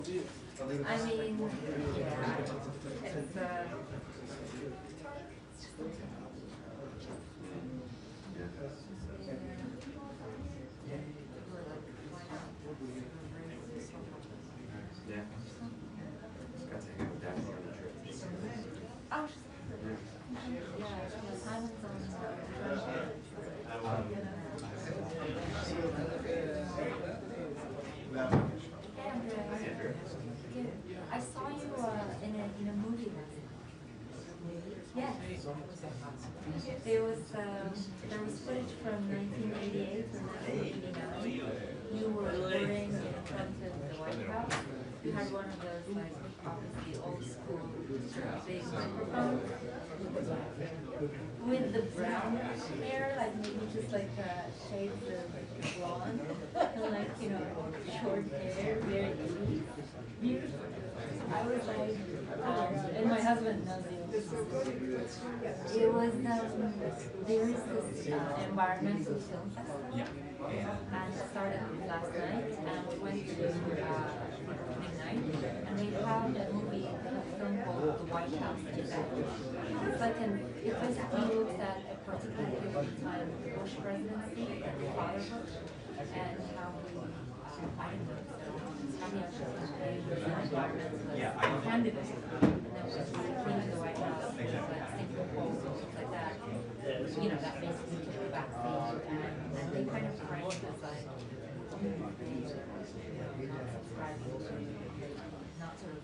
I mean, yeah, it's Yeah. Just got to hang out with Daddy on the trip. oh, yeah, Simon's on Hey, Andrea. I saw you in a movie last night. Yes. There was footage from 1988 or 1989. You were recording in front of the White House. You had one of those, like, obviously old school big microphones with the brown hair, like maybe just like shades of blonde and like, you know, short hair, very beautiful. I was like, and my husband knows you. It was there is this environmental film festival, and it started last night, and we went to opening night, and they had a movie, a film called The White House Effect. It's like it basically looks at a particular period of time, the Bush presidency, and the father Bush, and how we candidate, and then was cleaning the White House, like singing proposals, like that. You know, that basically took the backstage, and they kind of framed it as like not subscribing to, not sort of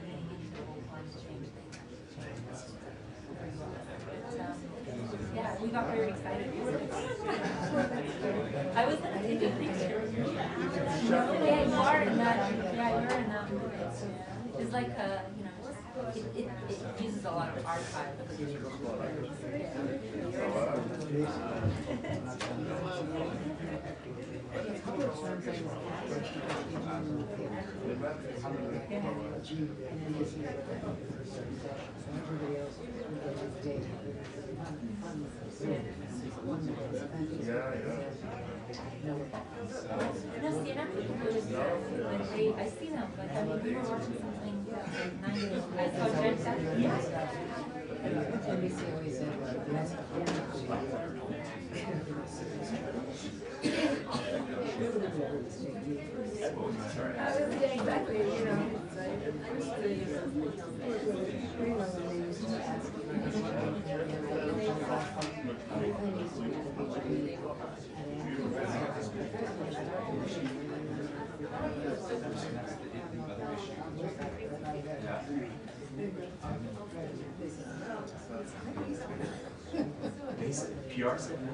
leaning into the whole climate change thing. But yeah, we got very excited. I was gonna take a picture. Yeah, you are in that. Yeah, you're in that movie. It's like you know, it uses a lot of archive. No, see, and I'm really good. I see them, but I mean, we were watching something like 90s. I saw Red Dead. NBC always said, I was getting exactly, you know, PR said no?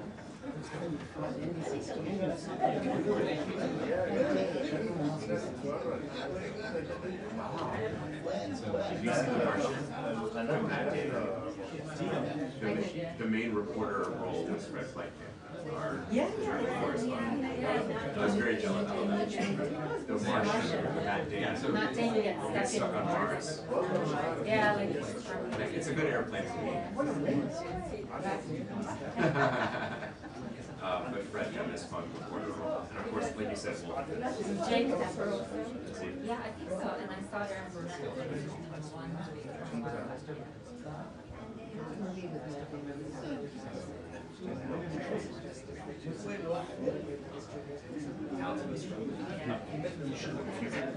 The main reporter role was Red Flight Camp. Yeah. I was very jealous of that. The Martian, Matt Damon gets stuck on Mars. Yeah, like it's a good airplane. But Fred had this fun reporter role, and of course, like you said, Jake Pepper also. Yeah, I think so. And I saw Aaron Burnett in one.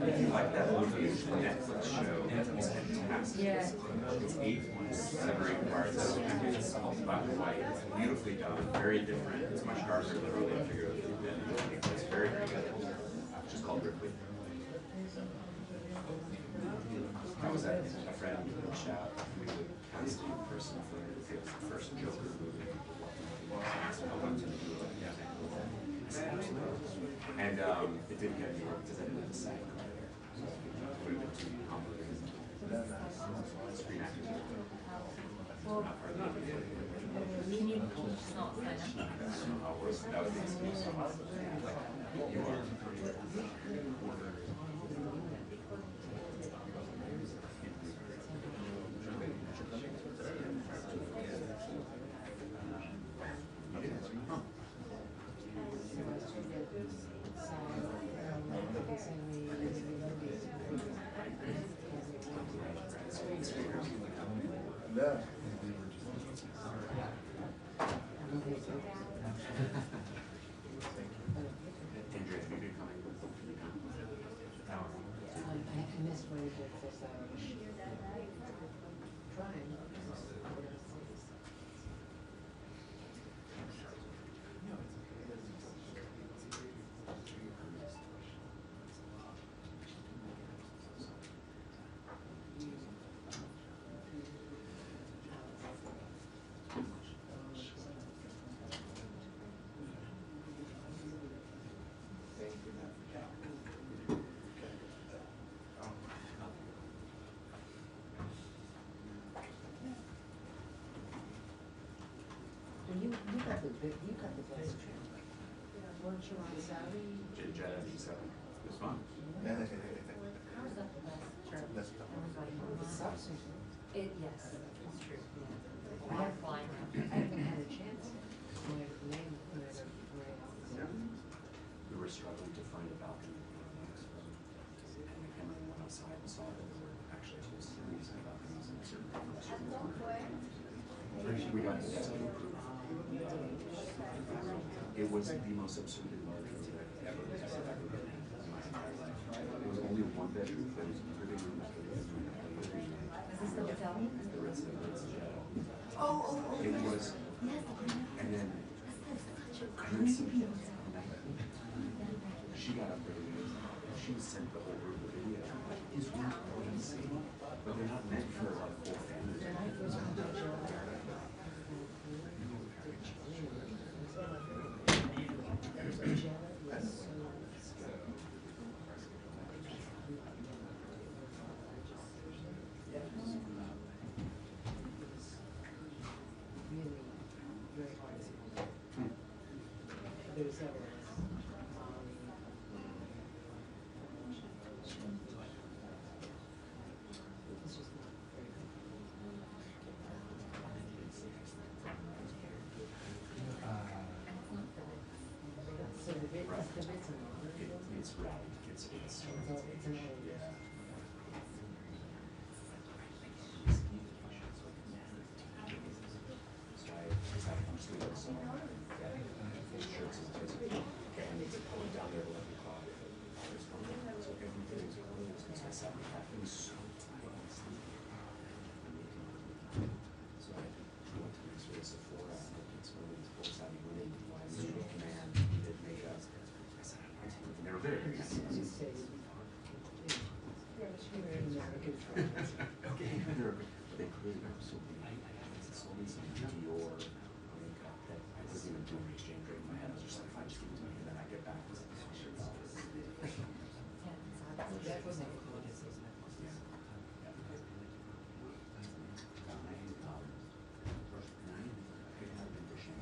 If you like that movie, Netflix show, it's fantastic. Yeah. It's 8 separate parts. It's all black and white. It's beautifully done, very different. It's much darker than earlier figure. It's very, very good. It's just called Ripley. I was at a friend chat with the casting person for the first Joker movie. And it didn't get any work because I didn't have a SAG card there. So it would have been too complicated. Screen acting. Well, can you just not sign up? That was the excuse. Like, you are. Yeah. Andrea, have you been coming? I missed when you did this, I was trying. You got the best trip. Weren't you on Saturday? Jeddah, it was fun. How was that the best trip? Everybody was Substitute. yes, it's true. I had flying out. I haven't had a chance. My name, We were struggling to find a balcony. And we came and went outside and saw that there were actually two series of balconies in a certain corner. We got the best improved. It was the most absurdly large room I've ever been in my entire life. It was only one bedroom, but it was a living room. Is this the hotel? The Ritz Jeddah. Oh. It was, Yes. and then she got up there and she sent the whole group a video. Like, these rooms are insane, but they're not meant for like full families. There's several. It's just not very good. So the bit, Right. the bit's an It's right. It's an old. So I was having fun sleeping, so his shirts and his okay, I need to pull it down there to let me call it. So everything was closed, and so I sat in the back. It was so tight and sleepy. So I went to next to the Sephora, and it's one of these folks having women, command, he did makeup. I said, I want to, and they were very nice. Okay, they clearly are so big. So these Dior makeup that I wasn't even doing exchange rate in my head. I was just like, fine, just give it to me, and then I get back. That was not good.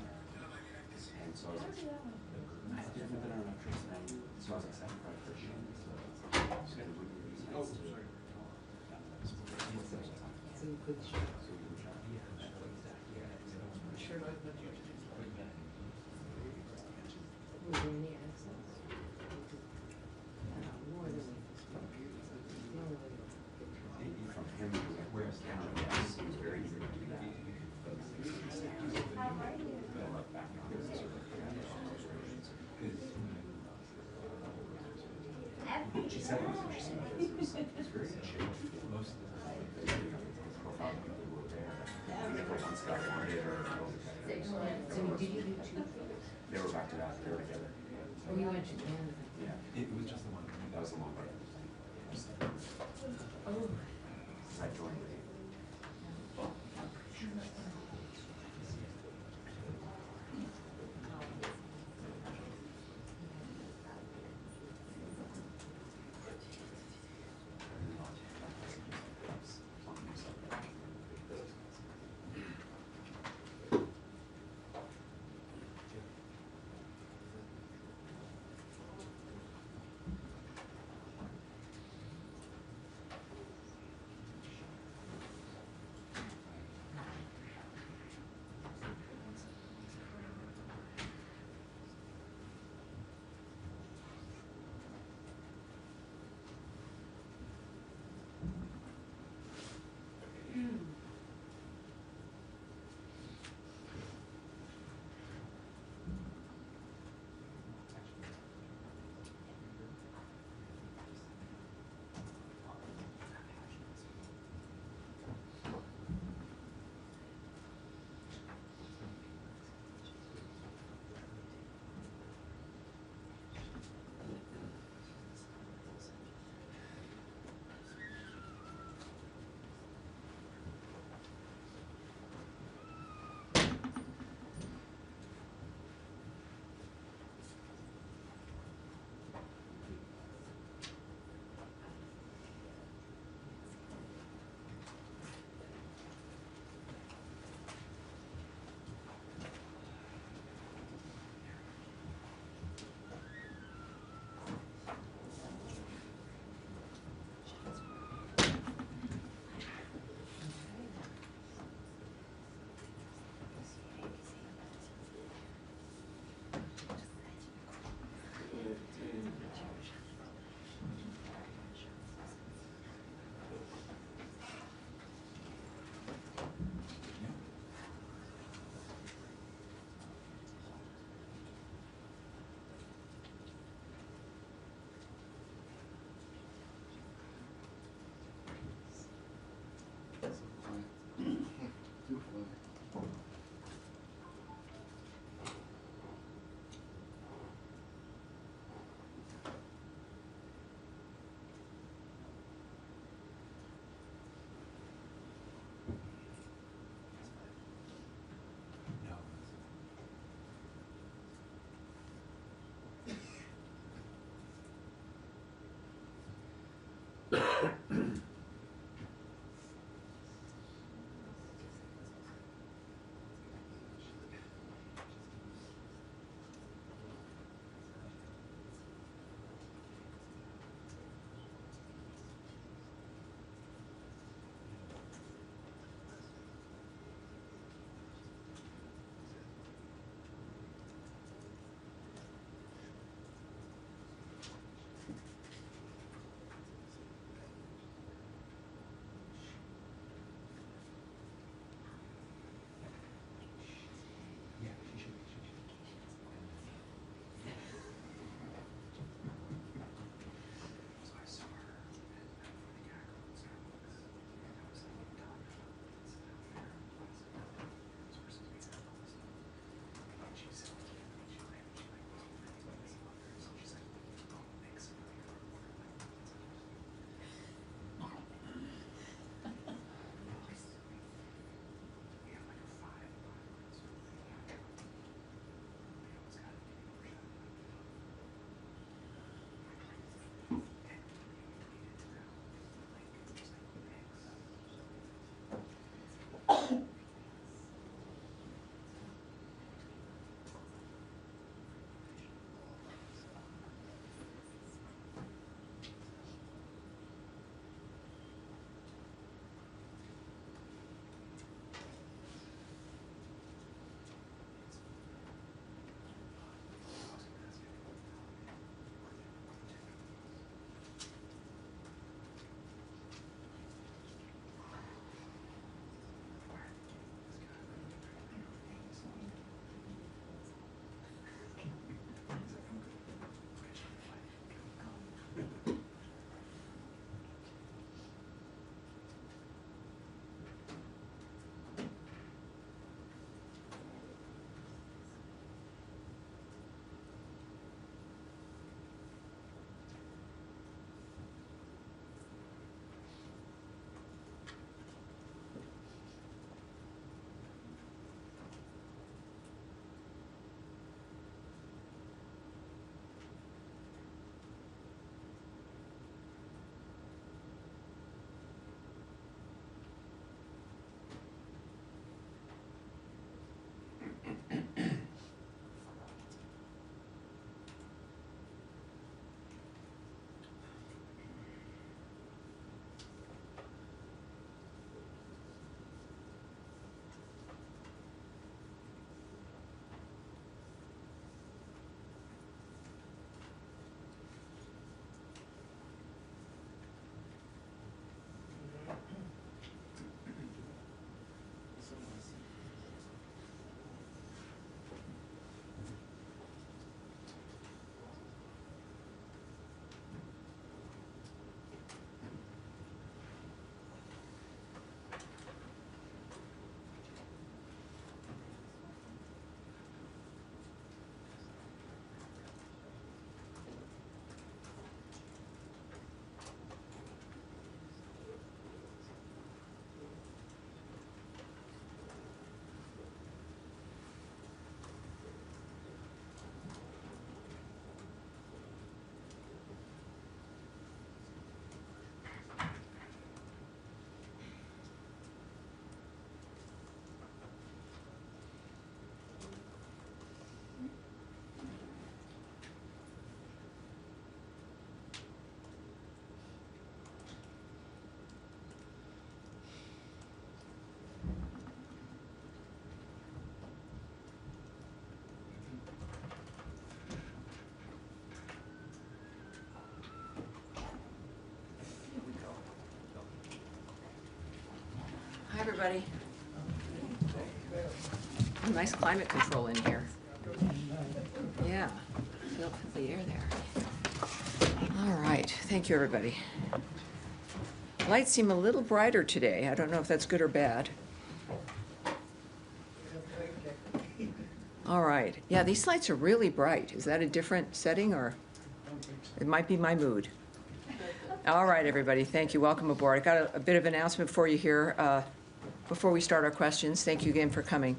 And so I was like, I've never been on enough trips, and so I was excited for a show. So it would be nice to. So you could show. Sure, I bet you. Was there any accents? More than From him, where is Canada? Yes, he was very eager to do that. Back on this sort of she said it was interesting because it was very chill. Most of the profile people who were there, we never once got wanted or. So did you do two? They were back to back, they were together. Oh, you went to Canada? Yeah, it was just the one. That was the long part. Oh. I joined with you. Hi, everybody. Oh, nice climate control in here. Yeah, feel the air there. All right, thank you, everybody. Lights seem a little brighter today. I don't know if that's good or bad. All right, yeah, these lights are really bright. Is that a different setting, or it might be my mood? All right, everybody, thank you. Welcome aboard. I got a bit of announcement for you here before we start our questions. Thank you again for coming.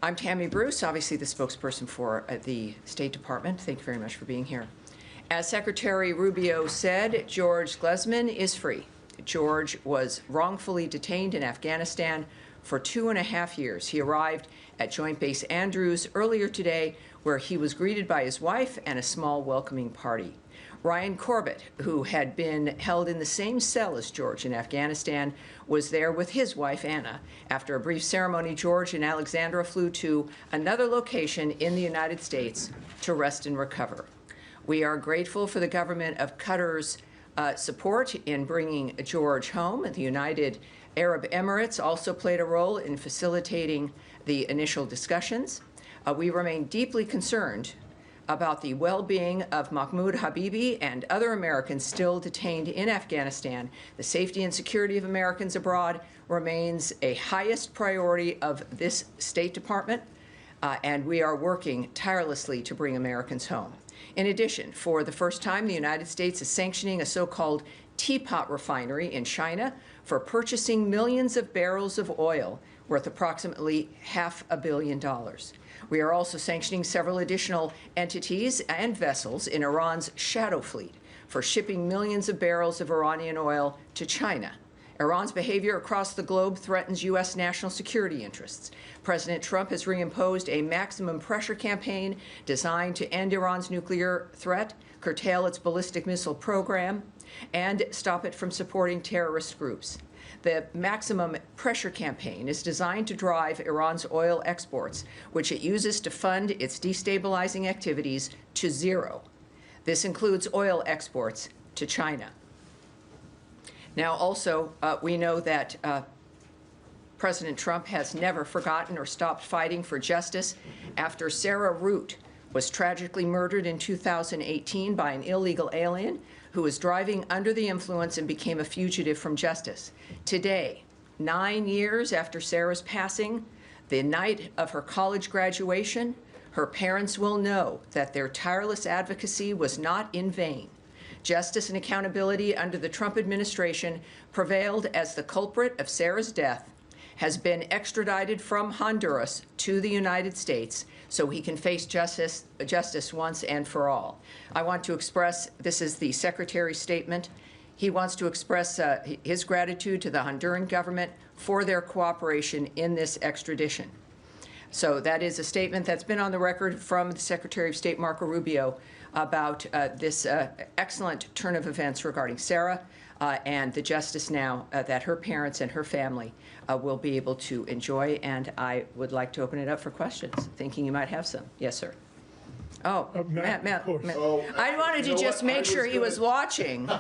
I'm Tammy Bruce, obviously the spokesperson for the State Department. Thank you very much for being here. As Secretary Rubio said, George Glesman is free. George was wrongfully detained in Afghanistan for 2.5 years. He arrived at Joint Base Andrews earlier today, where he was greeted by his wife and a small welcoming party. Ryan Corbett, who had been held in the same cell as George in Afghanistan, was there with his wife, Anna. After a brief ceremony, George and Alexandra flew to another location in the United States to rest and recover. We are grateful for the government of Qatar's support in bringing George home. The United Arab Emirates also played a role in facilitating the initial discussions. We remain deeply concerned about the well-being of Mahmoud Habibi and other Americans still detained in Afghanistan. The safety and security of Americans abroad remains a highest priority of this State Department, and we are working tirelessly to bring Americans home. In addition, for the first time, the United States is sanctioning a so-called teapot refinery in China for purchasing millions of barrels of oil worth approximately $500 million. We are also sanctioning several additional entities and vessels in Iran's shadow fleet for shipping millions of barrels of Iranian oil to China. Iran's behavior across the globe threatens U.S. national security interests. President Trump has reimposed a maximum pressure campaign designed to end Iran's nuclear threat, curtail its ballistic missile program, and stop it from supporting terrorist groups. The maximum pressure campaign is designed to drive Iran's oil exports, which it uses to fund its destabilizing activities, to zero. This includes oil exports to China. Now, also, we know that President Trump has never forgotten or stopped fighting for justice after Sarah Root was tragically murdered in 2018 by an illegal alien who was driving under the influence and became a fugitive from justice. Today, 9 years after Sarah's passing, the night of her college graduation, her parents will know that their tireless advocacy was not in vain. Justice and accountability under the Trump administration prevailed as the culprit of Sarah's death has been extradited from Honduras to the United States so he can face justice once and for all. I want to express, this is the Secretary's statement, he wants to express his gratitude to the Honduran government for their cooperation in this extradition. So that is a statement that's been on the record from the Secretary of State, Marco Rubio, about this excellent turn of events regarding Sarah and the justice now that her parents and her family will be able to enjoy. And I would like to open it up for questions, thinking you might have some. Yes, sir. Oh, Matt. I wanted to just make sure he was watching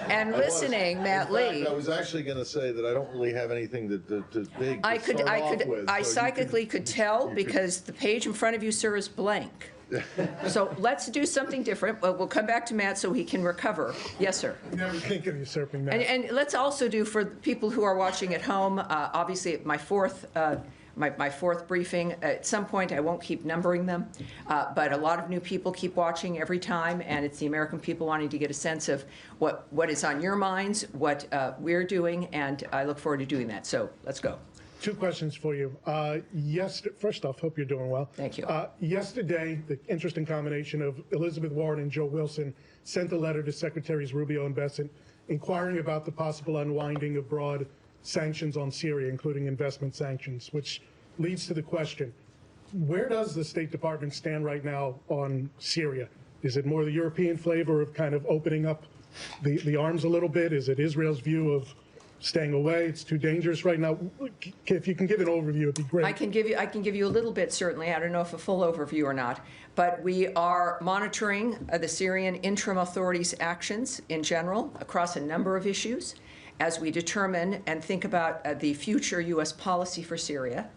and listening, Matt Lee. I was actually going to say that I don't really have anything to big I psychically could tell because the page in front of you, sir, is blank. So let's do something different. We'll come back to Matt so he can recover. Yes, sir. Never think of usurping Matt. And let's also do, for people who are watching at home, obviously my fourth briefing. At some point, I won't keep numbering them, but a lot of new people keep watching every time, and it's the American people wanting to get a sense of what is on your minds, what we're doing, and I look forward to doing that. So let's go. 2 questions for you. First off, hope you're doing well. Thank you. Yesterday, the interesting combination of Elizabeth Warren and Joe Wilson sent a letter to Secretaries Rubio and Bessent inquiring about the possible unwinding of broad sanctions on Syria, including investment sanctions, which leads to the question, where does the State Department stand right now on Syria? Is it more the European flavor of kind of opening up the arms a little bit? Is it Israel's view of staying away? It's too dangerous right now. If you can give an overview, it'd be great. I can give you a little bit, certainly. I don't know if a full overview or not, but we are monitoring the Syrian interim authorities' actions in general across a number of issues as we determine and think about the future U.S. policy for Syria.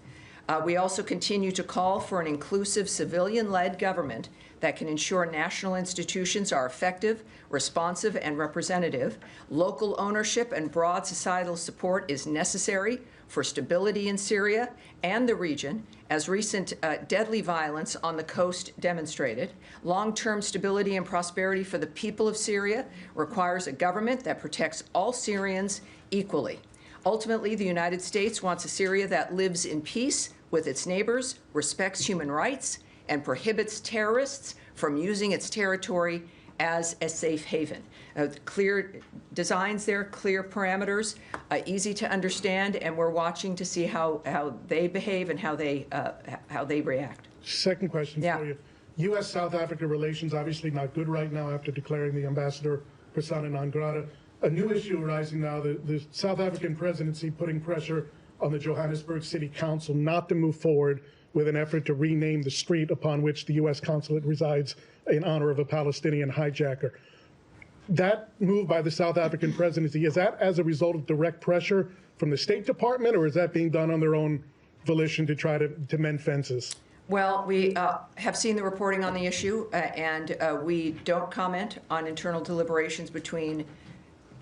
We also continue to call for an inclusive civilian-led government that can ensure national institutions are effective, responsive, and representative. Local ownership and broad societal support is necessary for stability in Syria and the region, as recent deadly violence on the coast demonstrated. Long-term stability and prosperity for the people of Syria requires a government that protects all Syrians equally. Ultimately, the United States wants a Syria that lives in peace with its neighbors, respects human rights, and prohibits terrorists from using its territory as a safe haven. Clear designs there, clear parameters, easy to understand, and we're watching to see how they behave and how they react. Second question Yeah. for you. U.S.-South Africa relations obviously not good right now after declaring the ambassador persona non grata. A new issue arising now, the South African presidency putting pressure on the Johannesburg City Council not to move forward with an effort to rename the street upon which the U.S. consulate resides in honor of a Palestinian hijacker. That move by the South African presidency, is that as a result of direct pressure from the State Department, or is that being done on their own volition to try to mend fences? Well, we have seen the reporting on the issue, and we don't comment on internal deliberations between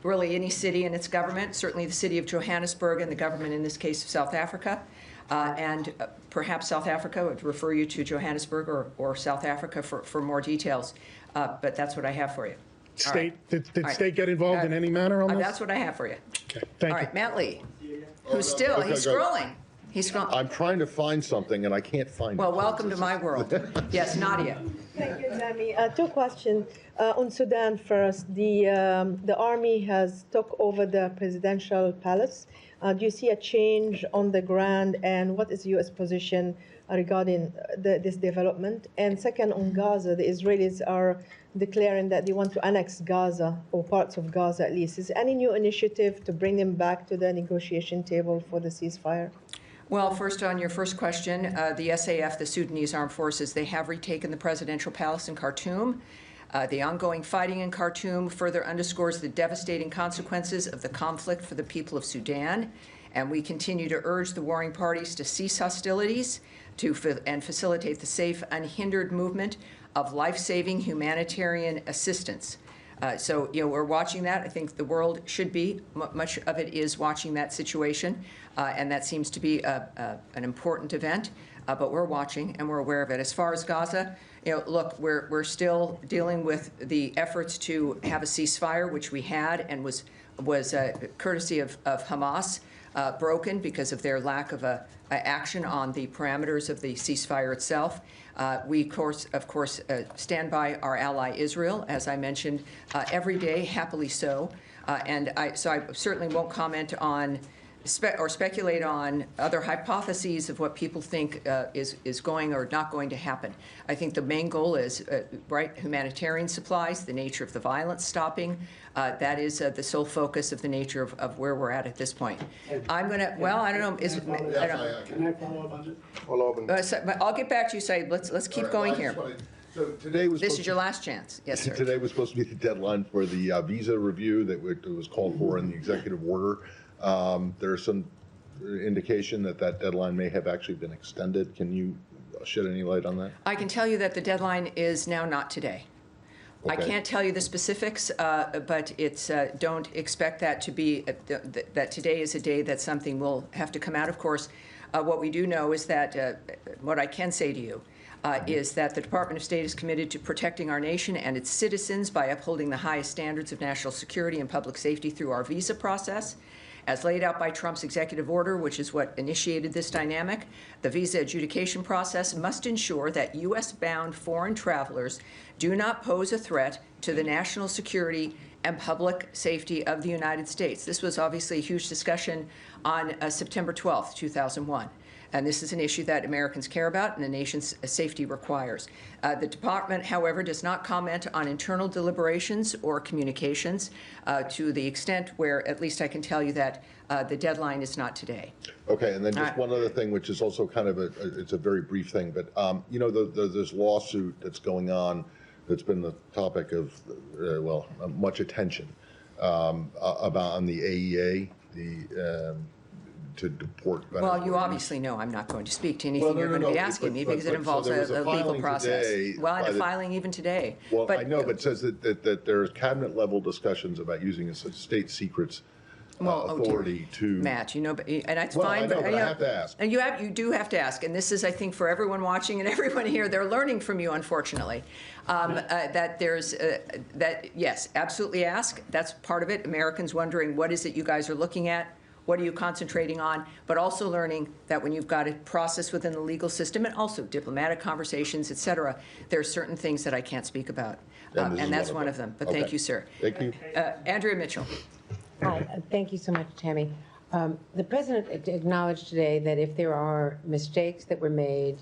really any city and its government, certainly the city of Johannesburg and the government, in this case, of South Africa. And perhaps South Africa would refer you to Johannesburg or South Africa for more details. But that's what I have for you. State, right. did state get involved in any manner on this? That's what I have for you. Okay, thank All you. right, Matt Lee, who's still, okay, he's go. scrolling. He's scrolling. I'm trying to find something and I can't find it. Well, welcome to my world. Yes, Nadia. Thank you, Tammy. Two questions. On Sudan first, the army has took over the presidential palace. Do you see a change on the ground, and what is the U.S. position regarding this development? And second, on Gaza, the Israelis are declaring that they want to annex Gaza, or parts of Gaza at least. Is there any new initiative to bring them back to the negotiation table for the ceasefire? Well, first on your first question, the SAF, the Sudanese Armed Forces, they have retaken the presidential palace in Khartoum. The ongoing fighting in Khartoum further underscores the devastating consequences of the conflict for the people of Sudan, and we continue to urge the warring parties to cease hostilities and facilitate the safe, unhindered movement of life-saving humanitarian assistance. So, we're watching that. I think the world should be. Much of it is watching that situation, and that seems to be an important event. But we're watching and we're aware of it. As far as Gaza, look, we're still dealing with the efforts to have a ceasefire, which we had and was courtesy of Hamas, broken because of their lack of action on the parameters of the ceasefire itself. We, of course, stand by our ally Israel, as I mentioned, every day, happily so. And I certainly won't comment on or speculate on other hypotheses of what people think is going or not going to happen. I think the main goal is, humanitarian supplies, the nature of the violence stopping. That is the sole focus of the nature of where we're at this point. I'm going to, well, I don't know. Can I follow up on it? Follow up. But I'll get back to you, Said. Let's keep going here. So today was This is your last chance. Yes, sir. Today was supposed to be the deadline for the visa review that was called for in the executive order. There's some indication that deadline may have actually been extended. Can you shed any light on that? I can tell you that the deadline is now not today. I Okay. can't tell you the specifics, but it's don't expect that to be that today is a day that something will have to come out. Of course, what we do know is that what I can say to you is that the Department of State is committed to protecting our nation and its citizens by upholding the highest standards of national security and public safety through our visa process. As laid out by Trump's executive order, which is what initiated this dynamic, the visa adjudication process must ensure that U.S.-bound foreign travelers do not pose a threat to the national security and public safety of the United States. This was obviously a huge discussion on September 12th, 2001. And this is an issue that Americans care about and the nation's safety requires. The department, however, does not comment on internal deliberations or communications to the extent where, at least I can tell you that the deadline is not today. Okay, and then just All right. one other thing, which is also kind of it's a very brief thing, but this lawsuit that's going on that's been the topic of, much attention about on the AEA, to deport Venezuelans. Well, you obviously know I'm not going to speak to anything you're going to be asking me because it involves so there was a legal filing process. today Well, and by a the- filing even today. Well, I know, but it says that there's cabinet-level discussions about using a state secrets authority to... Matt, and that's Well, fine. I know, but I have to ask. And you do have to ask. And this is, I think, for everyone watching and everyone here, they're learning from you, unfortunately, that there's, yes, absolutely ask. That's part of it. Americans wondering, what is it you guys are looking at? what are you concentrating on, but also learning that when you've got a process within the legal system and also diplomatic conversations, et cetera, there are certain things that I can't speak about. And that's one of them. But thank you, sir. Thank you. Andrea Mitchell. Hi, thank you so much, Tammy. The President acknowledged today that if there are mistakes that were made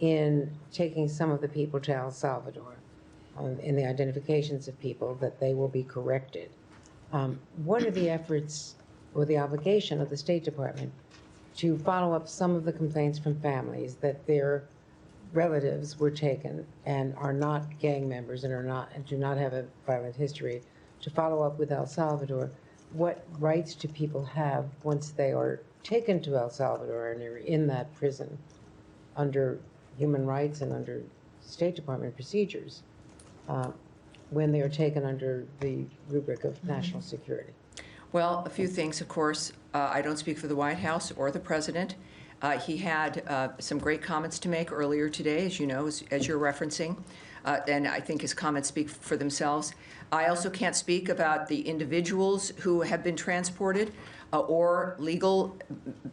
in taking some of the people to El Salvador, in the identifications of people, that they will be corrected. What are the efforts or the obligation of the State Department to follow up some of the complaints from families that their relatives were taken and are not gang members and do not have a violent history, to follow up with El Salvador? What rights do people have once they are taken to El Salvador and are in that prison under human rights and under State Department procedures when they are taken under the rubric of national security? Well, a few things, of course. I don't speak for the White House or the President. He had some great comments to make earlier today, as you know, as you're referencing, and I think his comments speak for themselves. I also can't speak about the individuals who have been transported or legal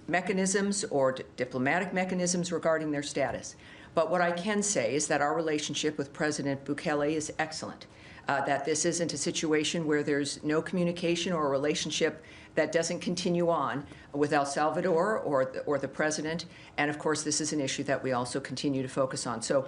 mechanisms or diplomatic mechanisms regarding their status. But what I can say is that our relationship with President Bukele is excellent, that this isn't a situation where there's no communication or a relationship that doesn't continue on with El Salvador or the president. And of course, this is an issue that we also continue to focus on. So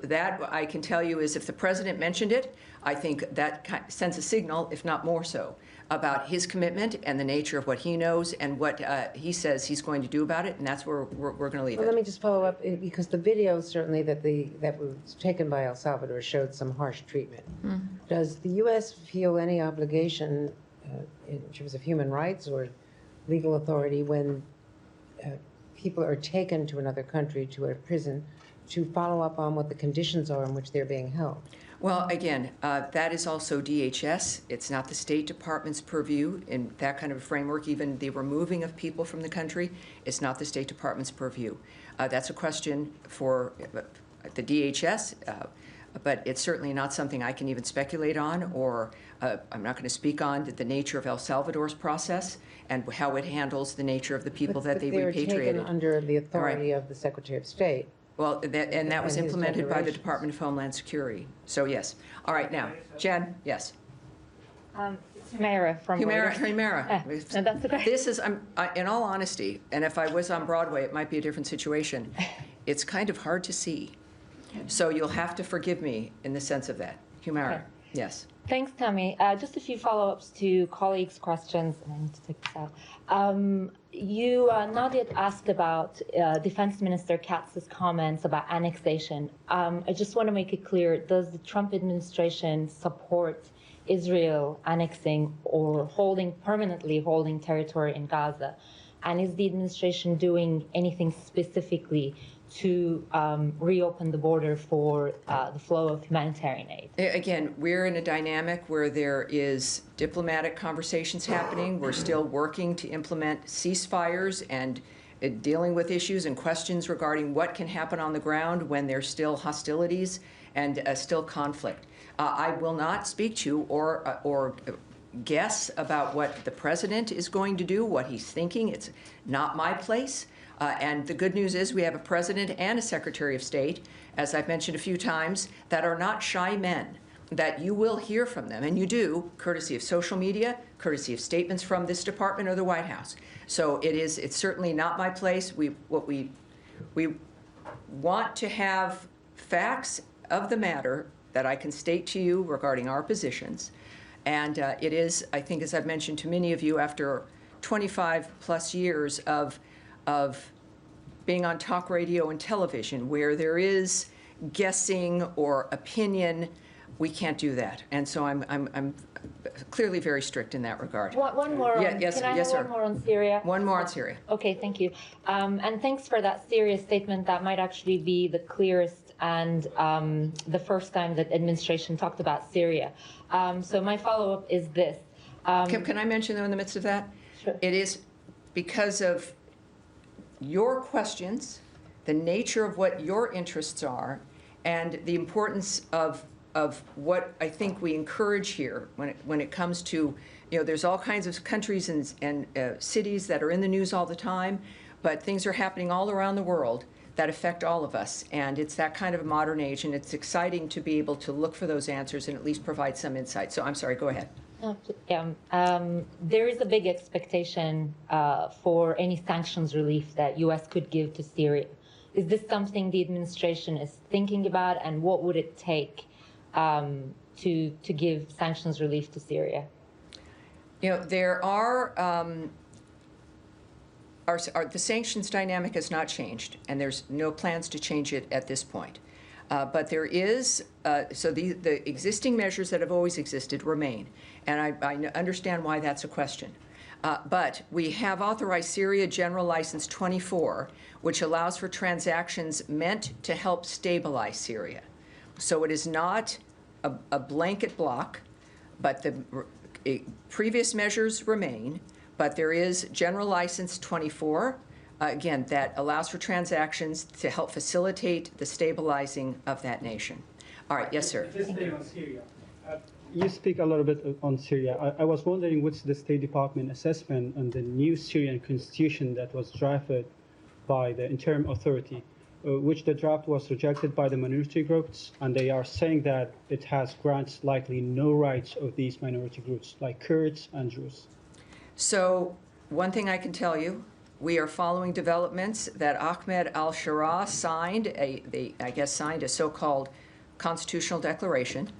that I can tell you is if the president mentioned it, I think that sends a signal, if not more so, about his commitment and the nature of what he knows and what he says he's going to do about it. And that's where we're going to leave it. Let me just follow up, because the video certainly that was taken by El Salvador showed some harsh treatment. Does the U.S. feel any obligation in terms of human rights or legal authority when people are taken to another country, to a prison, to follow up on what the conditions are in which they're being held? Well, again, that is also DHS. It's not the State Department's purview in that kind of a framework. Even the removing of people from the country is not the State Department's purview. That's a question for the DHS, but it's certainly not something I can even speculate on, or I'm not going to speak on the nature of El Salvador's process and how it handles the nature of the people that they repatriated. They're taken under the authority of the Secretary of State. Well, that was implemented by the Department of Homeland Security. So, yes. All right, now, Jen, yes. Humera from Humera. No, that's okay. This is, in all honesty, and if I was on Broadway, it might be a different situation. It's kind of hard to see. So you'll have to forgive me in the sense of that. Humera, okay. Yes. Thanks, Tammy. Just a few follow-ups to colleagues' questions, and I need to take this out. Nadia asked about Defense Minister Katz's comments about annexation. I just want to make it clear, does the Trump administration support Israel annexing or permanently holding territory in Gaza? And is the administration doing anything specifically to reopen the border for the flow of humanitarian aid? Again, we're in a dynamic where there is diplomatic conversations happening. We're still working to implement ceasefires and dealing with issues and questions regarding what can happen on the ground when there's still hostilities and still conflict. I will not speak to or guess about what the president is going to do, what he's thinking. It's not my place. And the good news is we have a president and a secretary of state, as I've mentioned a few times, that are not shy men, that you will hear from them, and you do, courtesy of social media, courtesy of statements from this department or the White House. So it's certainly not my place. We want to have facts of the matter that I can state to you regarding our positions. And it is, I think, as I've mentioned to many of you, after 25 plus years of being on talk radio and television where there is guessing or opinion, we can't do that. And so I'm clearly very strict in that regard. One more. Yeah, yes, can I yes, have sir. one more on Syria? One more on Syria. Okay, thank you. And thanks for that serious statement. That might actually be the clearest and the first time that administration talked about Syria. So my follow-up is this. Can I mention, though, in the midst of that? Sure. It is because of your questions, the nature of what your interests are, and the importance of of what I think we encourage here when it comes to, there's all kinds of countries and cities that are in the news all the time, but things are happening all around the world that affect all of us. And it's that kind of modern age, and it's exciting to be able to look for those answers and at least provide some insight. So I'm sorry, go ahead. There is a big expectation for any sanctions relief that U.S. could give to Syria. Is this something the administration is thinking about, and what would it take to give sanctions relief to Syria? There the sanctions dynamic has not changed, and there's no plans to change it at this point. But there is, so the existing measures that have always existed remain, and I understand why that's a question. But we have authorized Syria General License 24, which allows for transactions meant to help stabilize Syria. So it is not a blanket block, but the previous measures remain, but there is General License 24, again, that allows for transactions to help facilitate the stabilizing of that nation. All right, yes, sir. This thing on Syria. You speak a little bit on Syria. I was wondering what's the State Department assessment on the new Syrian constitution that was drafted by the interim authority, which the draft was rejected by the minority groups, and they are saying that it has grants likely no rights of these minority groups, like Kurds and Druze. So one thing I can tell you, we are following developments that Ahmed al-Shara signed, signed a so-called constitutional declaration,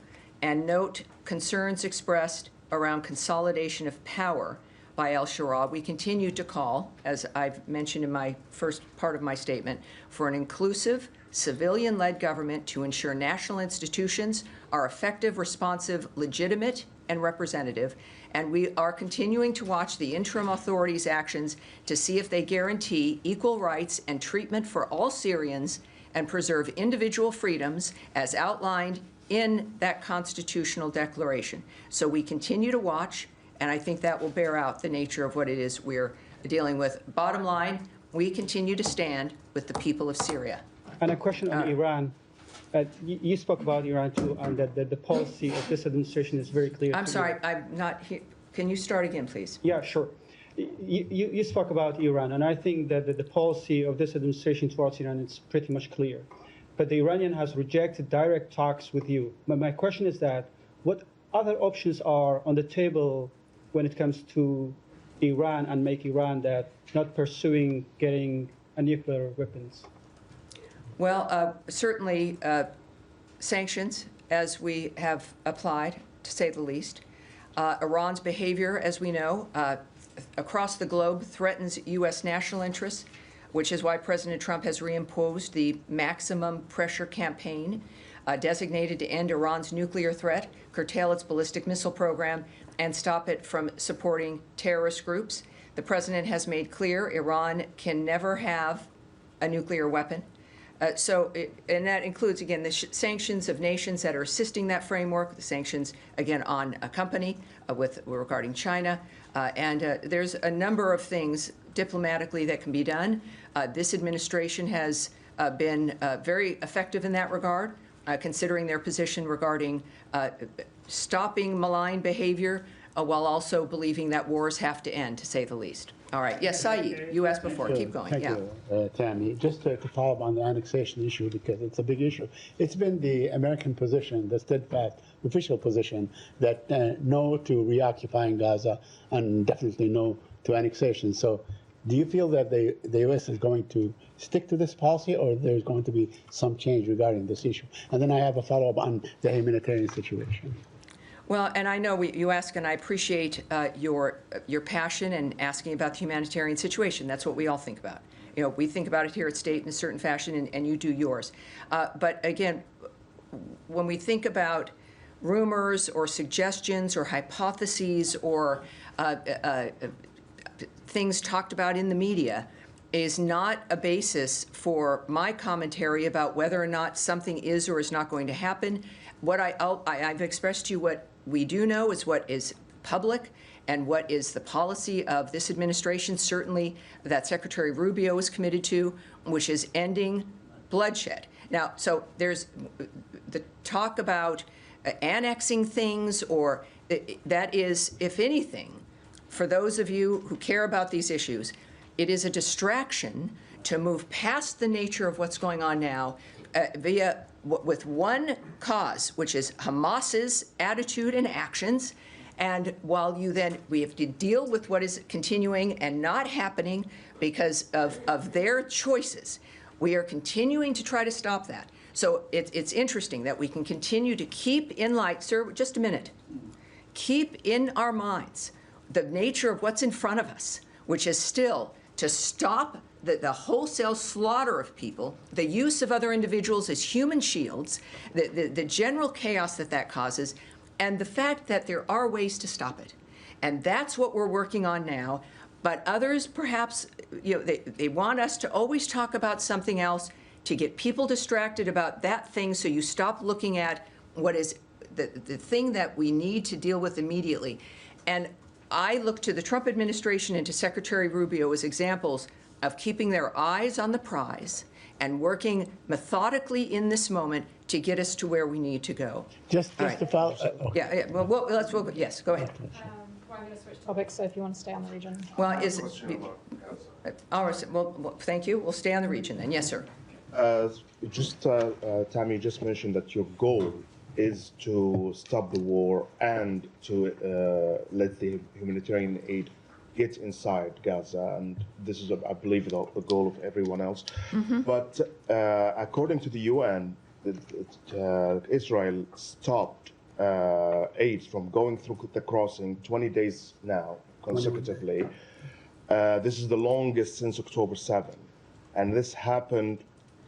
and note concerns expressed around consolidation of power by al-Shara. We continue to call, as I've mentioned in my first part of my statement, for an inclusive, civilian-led government to ensure national institutions are effective, responsive, legitimate, and representative. And we are continuing to watch the interim authorities' actions to see if they guarantee equal rights and treatment for all Syrians and preserve individual freedoms as outlined in that constitutional declaration. So we continue to watch, and I think that will bear out the nature of what it is we're dealing with. Bottom line, we continue to stand with the people of Syria. And a question on Iran. You spoke about Iran too, and that the policy of this administration is very clear. I'm sorry, I'm not here. Can you start again, please? Yeah, sure. You spoke about Iran, and I think that the policy of this administration towards Iran is pretty much clear. But the Iranian has rejected direct talks with you. My question is that what other options are on the table when it comes to Iran and make Iran that not pursuing getting a nuclear weapons? Well, certainly sanctions, as we have applied, to say the least. Iran's behavior, as we know, across the globe threatens U.S. national interests, which is why President Trump has reimposed the maximum pressure campaign designated to end Iran's nuclear threat, curtail its ballistic missile program, and stop it from supporting terrorist groups. The president has made clear Iran can never have a nuclear weapon. And that includes, again, the sanctions of nations that are assisting that framework, the sanctions, again, on a company regarding China. There's a number of things diplomatically that can be done. This administration has been very effective in that regard, considering their position regarding stopping malign behavior while also believing that wars have to end, to say the least. All right. Yes, Saeed, you asked before. Keep going. Thank you, Tammy. Just to follow up on the annexation issue, because it's a big issue. It's been the American position, the steadfast official position, that no to reoccupying Gaza and definitely no to annexation. So do you feel that the U.S. is going to stick to this policy, or there's going to be some change regarding this issue? And then I have a follow-up on the humanitarian situation. Well, and I know you ask, and I appreciate your passion and asking about the humanitarian situation. That's what we all think about. We think about it here at State in a certain fashion, and you do yours. But again, when we think about rumors or suggestions or hypotheses or things talked about in the media, is not a basis for my commentary about whether or not something is or is not going to happen. What I've expressed to you what we do know is what is public and what is the policy of this administration, certainly that Secretary Rubio is committed to, which is ending bloodshed. Now, so there's the talk about annexing things, or that is, if anything, for those of you who care about these issues, it is a distraction to move past the nature of what's going on now with one cause, which is Hamas's attitude and actions. And while we have to deal with what is continuing and not happening because of their choices, we are continuing to try to stop that. So it's interesting that we can continue to keep in light, sir, just a minute, keep in our minds the nature of what's in front of us, which is still to stop the wholesale slaughter of people, the use of other individuals as human shields, the general chaos that causes, and the fact that there are ways to stop it. And that's what we're working on now. But others, perhaps, they want us to always talk about something else to get people distracted about that thing, so you stop looking at what is the thing that we need to deal with immediately. And I look to the Trump administration and to Secretary Rubio as examples of keeping their eyes on the prize and working methodically in this moment to get us to where we need to go. Just to follow. Yeah. Yes, go ahead. Well, I'm going to switch topics, so if you want to stay on the region. Well, well, thank you. We'll stay on the region then. Yes, sir. Tammy just mentioned that your goal is to stop the war and to let the humanitarian aid get inside Gaza, and this is, I believe, the goal of everyone else. Mm-hmm. But according to the UN, Israel stopped aid from going through the crossing 20 days now, consecutively. This is the longest since October 7, and this happened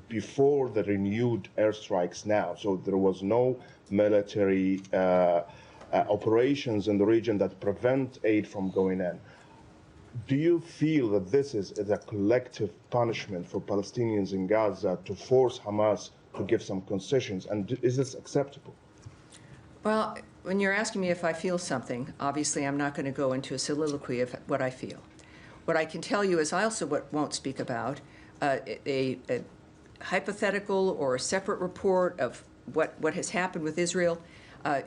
before the renewed airstrikes now. So there was no military operations in the region that prevent aid from going in. Do you feel that this is a collective punishment for Palestinians in Gaza to force Hamas to give some concessions? And is this acceptable? Well, when you're asking me if I feel something, obviously I'm not going to go into a soliloquy of what I feel. What I can tell you is I also won't speak about a hypothetical or a separate report of what has happened with Israel.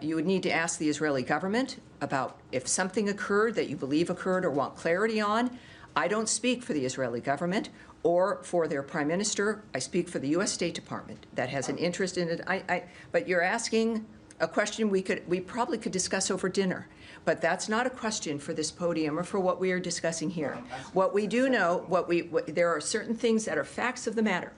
You would need to ask the Israeli government about if something occurred that you believe occurred or want clarity on. I don't speak for the Israeli government or for their prime minister. I speak for the U.S. State Department that has an interest in it. But you're asking a question we probably could discuss over dinner. But that's not a question for this podium or for what we are discussing here. What we do know, there are certain things that are facts of the matter,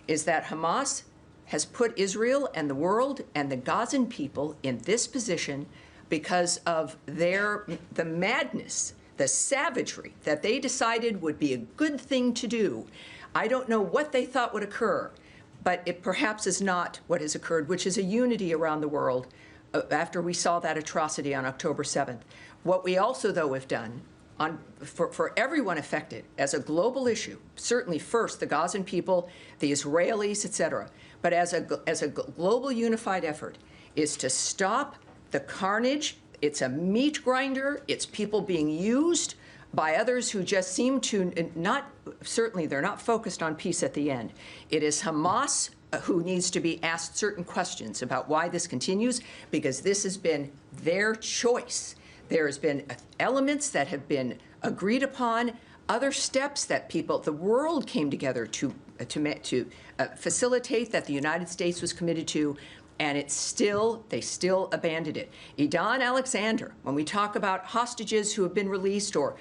is that Hamas has put Israel and the world and the Gazan people in this position because of the madness, the savagery that they decided would be a good thing to do. I don't know what they thought would occur, but it perhaps is not what has occurred, which is a unity around the world after we saw that atrocity on October 7th. What we also, though, have done for everyone affected as a global issue, certainly first the Gazan people, the Israelis, etc., but as a global unified effort, is to stop the carnage. It's a meat grinder. It's people being used by others who just seem to certainly they're not focused on peace at the end. It is Hamas who needs to be asked certain questions about why this continues, because this has been their choice. There has been elements that have been agreed upon, other steps that the world came together to facilitate that the United States was committed to, and they still abandoned it. Idan Alexander, when we talk about hostages who have been released or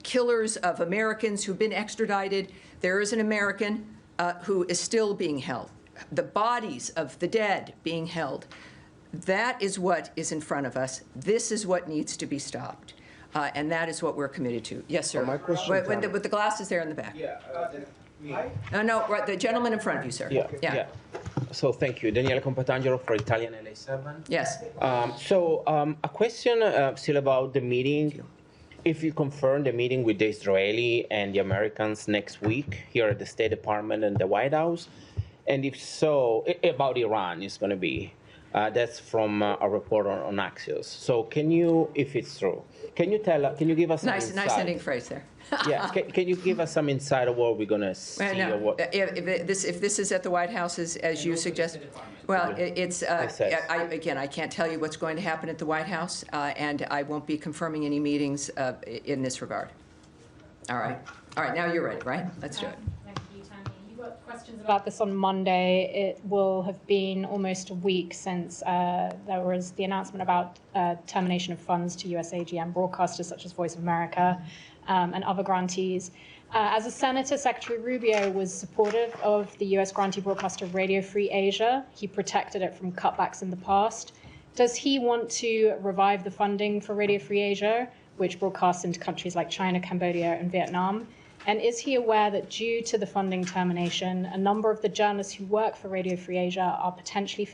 killers of Americans who've been extradited, there is an American who is still being held. The bodies of the dead being held. That is what is in front of us. This is what needs to be stopped. And that is what we're committed to. Yes, sir. My question, with the glasses there in the back. Yeah. No, right, the gentleman in front of you, sir. Yeah. So thank you. Daniele Compatangelo for Italian LA7. Yes. A question still about the meeting. If you confirm the meeting with the Israeli and the Americans next week here at the State Department and the White House, and if so, about Iran is going to be. That's from a report on Axios. So can you, if it's true, can you give us some Nice ending phrase there. Yeah, can you give us some insight of what we're going to see? No, or what? if this is at the White House, as you suggest, well, I can't tell you what's going to happen at the White House, and I won't be confirming any meetings in this regard. All right, now you're ready, right? Let's do it. Thank you, Tammy. You got questions about this on Monday. It will have been almost a week since there was the announcement about termination of funds to US AGM broadcasters such as Voice of America and other grantees. As a senator, Secretary Rubio was supportive of the US grantee broadcaster Radio Free Asia. He protected it from cutbacks in the past. Does he want to revive the funding for Radio Free Asia, which broadcasts into countries like China, Cambodia, and Vietnam? And is he aware that due to the funding termination, a number of the journalists who work for Radio Free Asia are potentially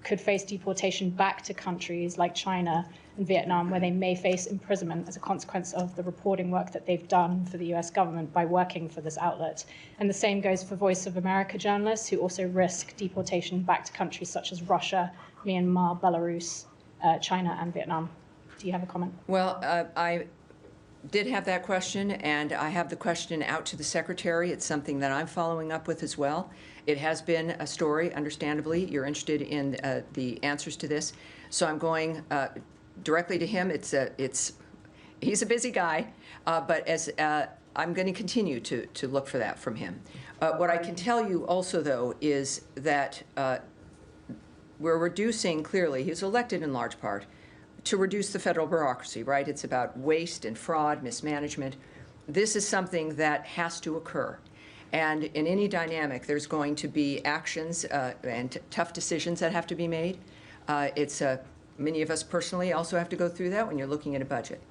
could face deportation back to countries like China and Vietnam, where they may face imprisonment as a consequence of the reporting work that they've done for the US government by working for this outlet? And the same goes for Voice of America journalists, who also risk deportation back to countries such as Russia, Myanmar, Belarus, China, and Vietnam. Do you have a comment? Well, I did have that question, and I have the question out to the Secretary. It's something that I'm following up with as well. It has been a story, understandably. You're interested in the answers to this. So I'm going directly to him. He's a busy guy, but I'm going to continue to look for that from him. What I can tell you also, though, is that we're reducing, clearly, he was elected in large part to reduce the federal bureaucracy, right? It's about waste and fraud, mismanagement. This is something that has to occur. And in any dynamic, there's going to be actions and tough decisions that have to be made. Many of us personally also have to go through that when you're looking at a budget.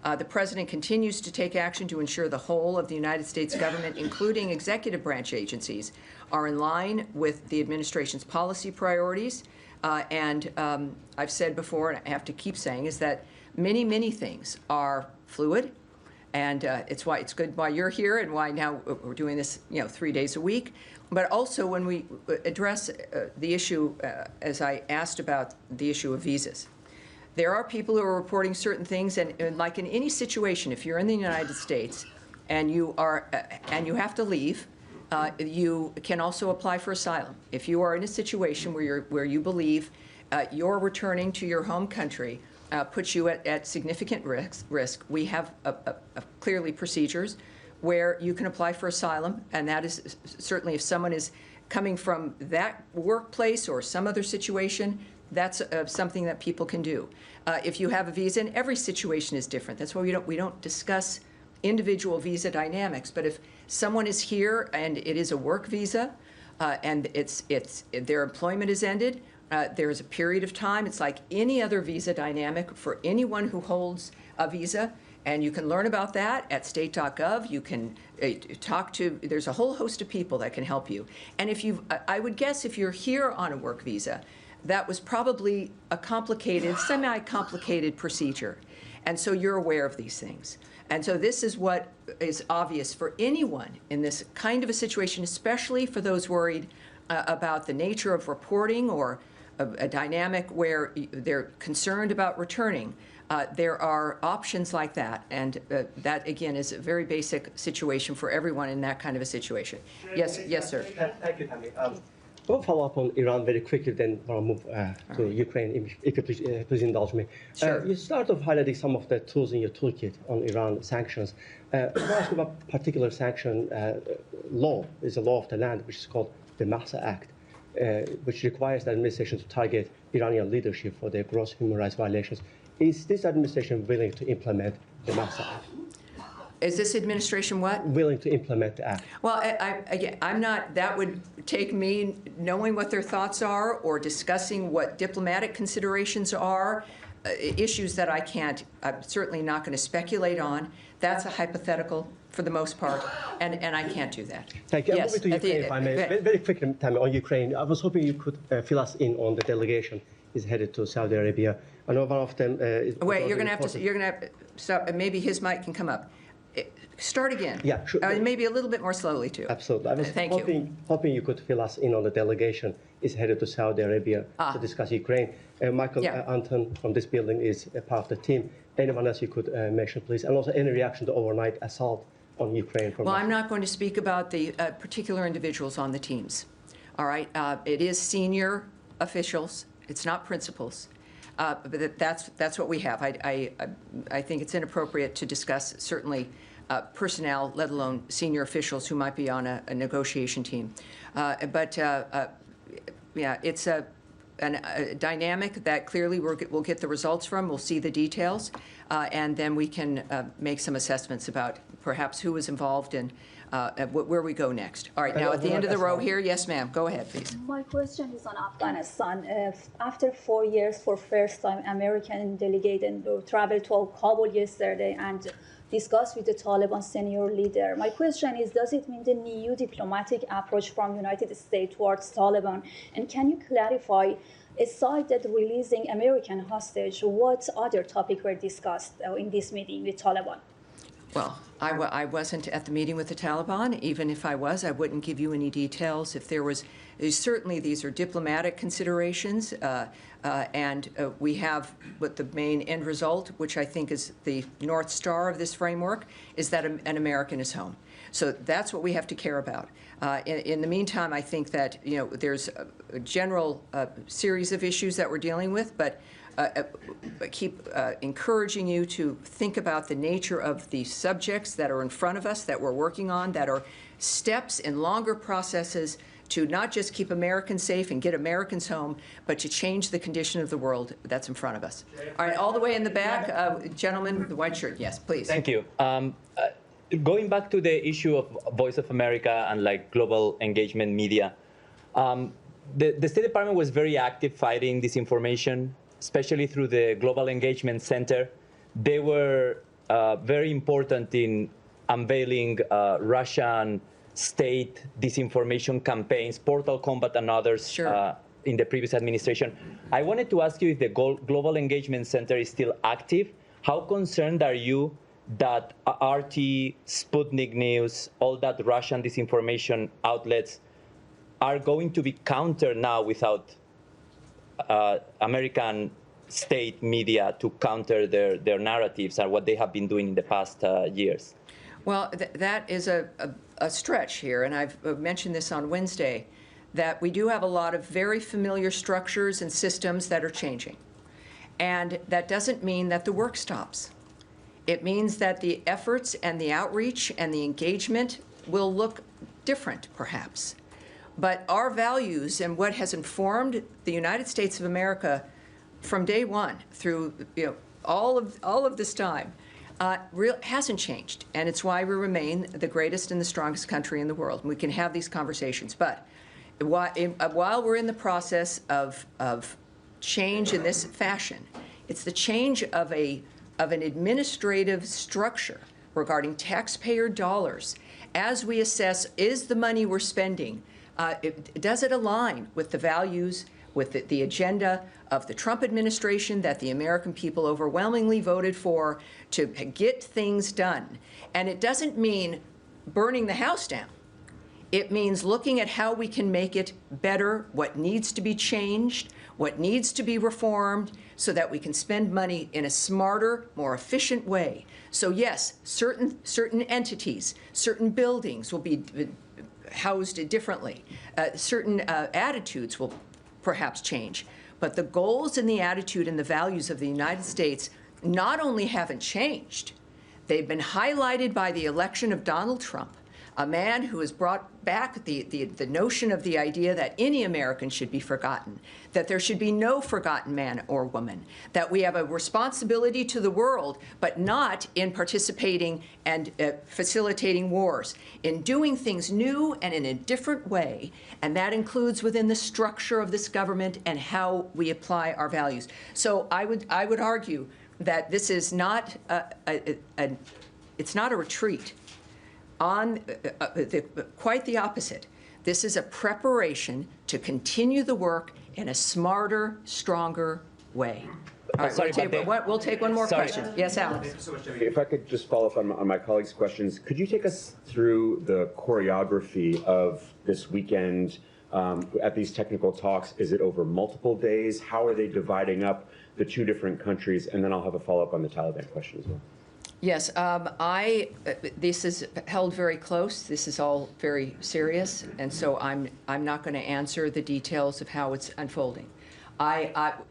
The President continues to take action to ensure the whole of the United States government, including executive branch agencies, are in line with the administration's policy priorities. I've said before, and I have to keep saying, is that many, many things are fluid. And it's why it's good why you're here and why now we're doing this, 3 days a week. But also when we address the issue, as I asked about the issue of visas, there are people who are reporting certain things, and like in any situation, if you're in the United States and you have to leave, you can also apply for asylum. If you are in a situation where you believe you're returning to your home country, puts you at significant risk. We have clearly procedures where you can apply for asylum, and that is certainly if someone is coming from that workplace or some other situation, that's something that people can do. If you have a visa, and every situation is different. That's why we don't discuss individual visa dynamics. But if someone is here and it is a work visa, and their employment is ended, there is a period of time. It's like any other visa dynamic for anyone who holds a visa, and you can learn about that at state.gov. You can talk to, there's a whole host of people that can help you. And I would guess if you're here on a work visa, that was probably a complicated, semi-complicated procedure. And so you're aware of these things. And so this is what is obvious for anyone in this kind of a situation, especially for those worried about the nature of reporting or a dynamic where they're concerned about returning. There are options like that, and that, again, is a very basic situation for everyone in that kind of a situation. Yes, sir. Thank you, Tammy. I will follow up on Iran very quickly, then I'll move to Ukraine, if you please indulge me. Sure. You started off highlighting some of the tools in your toolkit on Iran sanctions. I want to ask you about a particular sanction law. It's a law of the land, which is called the Mahsa Act, which requires the administration to target Iranian leadership for their gross human rights violations. Is this administration willing to implement the Mahsa Act? Is this administration what? Willing to implement the act. Well, I'm not, that would take me knowing what their thoughts are or discussing what diplomatic considerations are, issues that I'm certainly not going to speculate on. That's a hypothetical for the most part, and I can't do that. Thank you. Yes, I'm moving to Ukraine, if I may. Very quickly, Tammy, on Ukraine. I was hoping you could fill us in on the delegation is headed to Saudi Arabia. I know one of them is... Wait, you're going to have to, so maybe his mic can come up. start again. Yeah, sure. Maybe a little bit more slowly, too. Absolutely. I was Thank you. hoping you could fill us in on the delegation is headed to Saudi Arabia to discuss Ukraine. Michael Anton from this building is a part of the team. Anyone else you could mention, please? And also any reaction to overnight assault on Ukraine from Well, Russia? I'm not going to speak about the particular individuals on the teams. All right? It is senior officials. It's not principals. But that's what we have. I think it's inappropriate to discuss certainly personnel, let alone senior officials who might be on a negotiation team. Yeah, it's a dynamic that clearly we'll get the results from. We'll see the details, and then we can make some assessments about perhaps who was involved and where we go next. All right, now at the end of the row here, yes, ma'am, go ahead, please. My question is on Afghanistan. After 4 years, for first time, American delegate traveled to Kabul yesterday and discussed with the Taliban senior leader. My question is, does it mean the new diplomatic approach from United States towards Taliban? And can you clarify, aside that releasing American hostage, what other topics were discussed in this meeting with Taliban? Well, I wasn't at the meeting with the Taliban. Even if I was, I wouldn't give you any details. If there was, certainly these are diplomatic considerations, and we have what the main end result, which I think is the North Star of this framework, is that an American is home. So that's what we have to care about. In the meantime, I think that there's a general series of issues that we're dealing with, but keep encouraging you to think about the nature of the subjects that are in front of us, that we're working on, that are steps in longer processes to not just keep Americans safe and get Americans home, but to change the condition of the world that's in front of us. All right, all the way in the back, gentleman, the white shirt, yes, please. Thank you. Going back to the issue of Voice of America and global engagement media, the State Department was very active fighting disinformation, especially through the Global Engagement Center. They were very important in unveiling Russian state disinformation campaigns, Portal Combat and others in the previous administration. I wanted to ask you if the Global Engagement Center is still active. How concerned are you that RT, Sputnik News, all that Russian disinformation outlets are going to be countered now without American state media to counter their narratives and what they have been doing in the past years? Well, that is a stretch here, and I've mentioned this on Wednesday, that we do have a lot of very familiar structures and systems that are changing. And that doesn't mean that the work stops. It means that the efforts and the outreach and the engagement will look different, perhaps. But our values and what has informed the United States of America from day one through all of this time hasn't changed, and it's why we remain the greatest and the strongest country in the world. And we can have these conversations, but while we're in the process of change in this fashion, it's the change of an administrative structure regarding taxpayer dollars as we assess, is the money we're spending, does it align with the values, with the agenda of the Trump administration that the American people overwhelmingly voted for to get things done? And it doesn't mean burning the house down. It means looking at how we can make it better, what needs to be changed, what needs to be reformed, so that we can spend money in a smarter, more efficient way. So yes, certain entities, certain buildings will be housed differently. Certain attitudes will perhaps change. But the goals and the attitude and the values of the United States not only haven't changed, they've been highlighted by the election of Donald Trump, a man who has brought back the notion of the idea that any American should be forgotten, that there should be no forgotten man or woman, that we have a responsibility to the world, but not in participating and facilitating wars, in doing things new and in a different way, and that includes within the structure of this government and how we apply our values. So I would argue that this is not it's not a retreat. Quite the opposite. This is a preparation to continue the work in a smarter, stronger way. right, we'll take one more question. Yes, Alex. If I could just follow up on my colleagues' questions, could you take us through the choreography of this weekend at these technical talks? Is it over multiple days? How are they dividing up the two different countries? And then I'll have a follow-up on the Taliban question as well. Yes, this is held very close. This is all very serious, and so I'm not going to answer the details of how it's unfolding.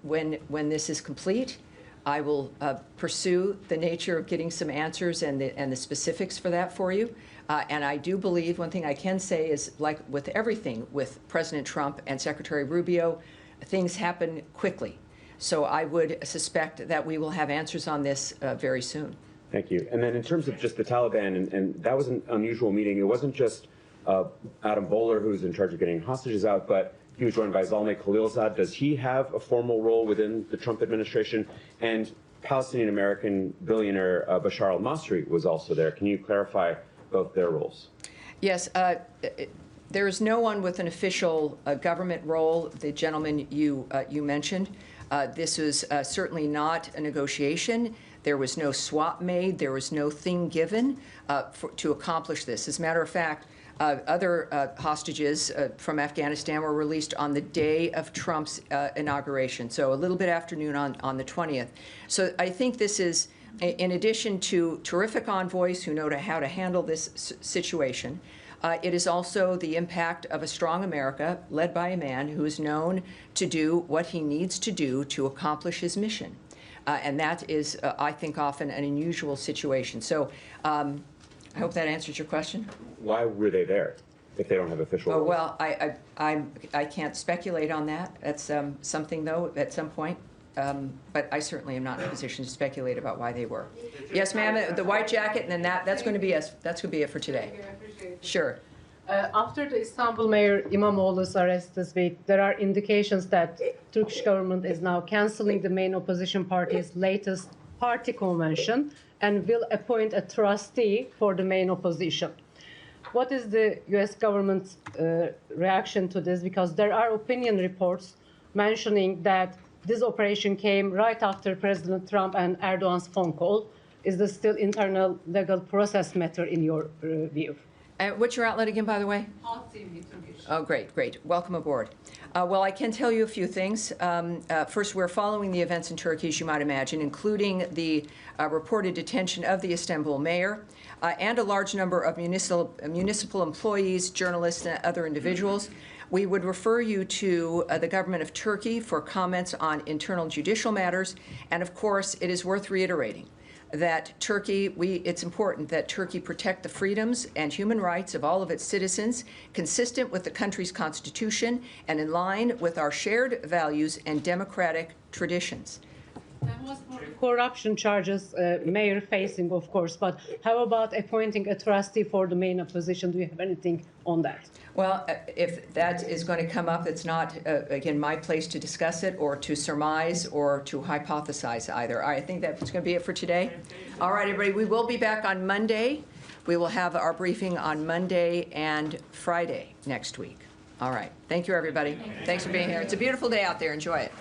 When this is complete, I will pursue the nature of getting some answers and the specifics for that for you. And I do believe one thing I can say is, like with everything with President Trump and Secretary Rubio, things happen quickly. So I would suspect that we will have answers on this very soon. Thank you. And then in terms of just the Taliban, and that was an unusual meeting. It wasn't just Adam Bowler, who's in charge of getting hostages out, but he was joined by Zalmay Khalilzad. Does he have a formal role within the Trump administration? And Palestinian-American billionaire Bashar al-Masri was also there. Can you clarify both their roles? Yes. There is no one with an official government role, the gentleman you mentioned. This was certainly not a negotiation. There was no swap made. There was no thing given to accomplish this. As a matter of fact, other hostages from Afghanistan were released on the day of Trump's inauguration, so a little bit afternoon on the 20th. So I think this is, in addition to terrific envoys who know how to handle this situation, it is also the impact of a strong America led by a man who is known to do what he needs to do to accomplish his mission. And that is, I think, often an unusual situation. So I hope that answers your question. Why were they there if they don't have official roles? Well, I can't speculate on that. That's something, though, at some point. But I certainly am not in a position to speculate about why they were. Yes, ma'am, the white jacket, and then that's going to be it for today. Sure. After the Istanbul Mayor İmamoğlu's arrest this week, there are indications that Turkish government is now canceling the main opposition party's latest party convention and will appoint a trustee for the main opposition. What is the U.S. government's reaction to this? Because there are opinion reports mentioning that this operation came right after President Trump and Erdogan's phone call. Is this still internal legal process matter in your view? What's your outlet again, by the way? Oh, great, great. Welcome aboard. Well, I can tell you a few things. First, we're following the events in Turkey, as you might imagine, including the reported detention of the Istanbul mayor and a large number of municipal employees, journalists, and other individuals. We would refer you to the government of Turkey for comments on internal judicial matters. And of course, it is worth reiterating that it's important that Turkey protect the freedoms and human rights of all of its citizens, consistent with the country's constitution and in line with our shared values and democratic traditions. Corruption charges, mayor facing, of course, but how about appointing a trustee for the main opposition? Do you have anything on that? Well, if that is going to come up, it's not, again, my place to discuss it or to surmise or to hypothesize either. I think that's going to be it for today. All right, everybody, we will be back on Monday. We will have our briefing on Monday and Friday next week. All right. Thank you, everybody. Thanks for being here. It's a beautiful day out there. Enjoy it.